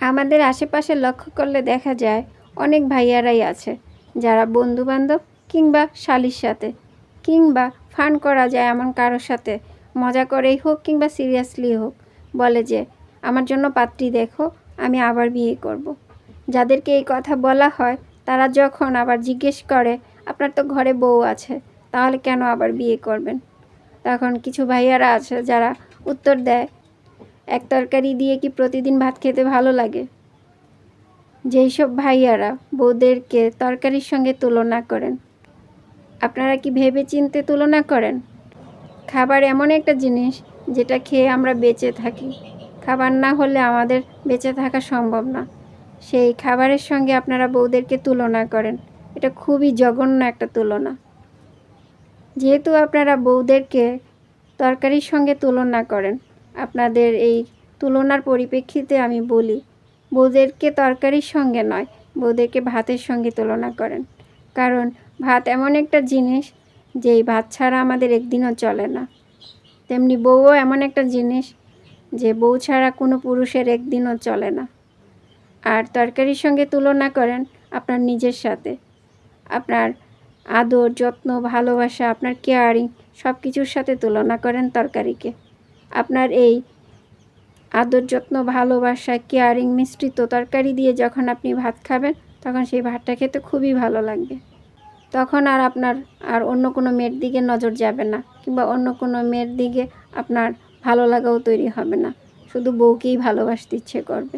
আমাদের আশেপাশে লক্ষ্য করলে দেখা যায় অনেক ভাইয়ারাই আছে যারা বন্ধুবান্ধব কিংবা শালির সাথে কিংবা ফান করা যায় এমন কারোর সাথে মজা করেই হোক কিংবা সিরিয়াসলি হোক বলে যে আমার জন্য পাত্রী দেখো, আমি আবার বিয়ে করব। যাদেরকে এই কথা বলা হয় তারা যখন আবার জিজ্ঞেস করে আপনার তো ঘরে বউ আছে, তাহলে কেন আবার বিয়ে করবেন? তখন কিছু ভাইয়ারা আছে যারা উত্তর দেয়, এক তরকারি দিয়ে কি প্রতিদিন ভাত খেতে ভালো লাগে? যেই সব ভাইয়ারা বউদেরকে তরকারির সঙ্গে তুলনা করেন, আপনারা কি ভেবে চিন্তে তুলনা করেন? খাবার এমন একটা জিনিস যেটা খেয়ে আমরা বেঁচে থাকি। খাবার না হলে আমাদের বেঁচে থাকা সম্ভব না। সেই খাবারের সঙ্গে আপনারা বউদেরকে তুলনা করেন, এটা খুবই জঘন্য একটা তুলনা। যেহেতু আপনারা বউদেরকে তরকারির সঙ্গে তুলনা করেন, আপনাদের এই তুলনার পরিপ্রেক্ষিতে আমি বলি, বউদেরকে তরকারির সঙ্গে নয়, বউদেরকে ভাতের সঙ্গে তুলনা করেন। কারণ ভাত এমন একটা জিনিস যেই ভাত ছাড়া আমাদের একদিনও চলে না। তেমনি বউও এমন একটা জিনিস যে বউ ছাড়া কোনো পুরুষের একদিনও চলে না। আর তরকারির সঙ্গে তুলনা করেন আপনার নিজের সাথে। আপনার আদর, যত্ন, ভালোবাসা, আপনার কেয়ারিং সব কিছুর সাথে তুলনা করেন তরকারিকে। আপনার এই আদর, যত্ন, ভালোবাসা, কেয়ারিং মিশ্রিত তরকারি দিয়ে যখন আপনি ভাত খাবেন, তখন সেই ভাতটা খেতে খুবই ভালো লাগবে। তখন আর আপনার অন্য কোনো মেয়ের দিকে নজর যাবে না, কিংবা অন্য কোনো মেয়ের দিকে আপনার ভালো লাগাও তৈরি হবে না। শুধু বউকেই ভালোবাসতে ইচ্ছে করবে।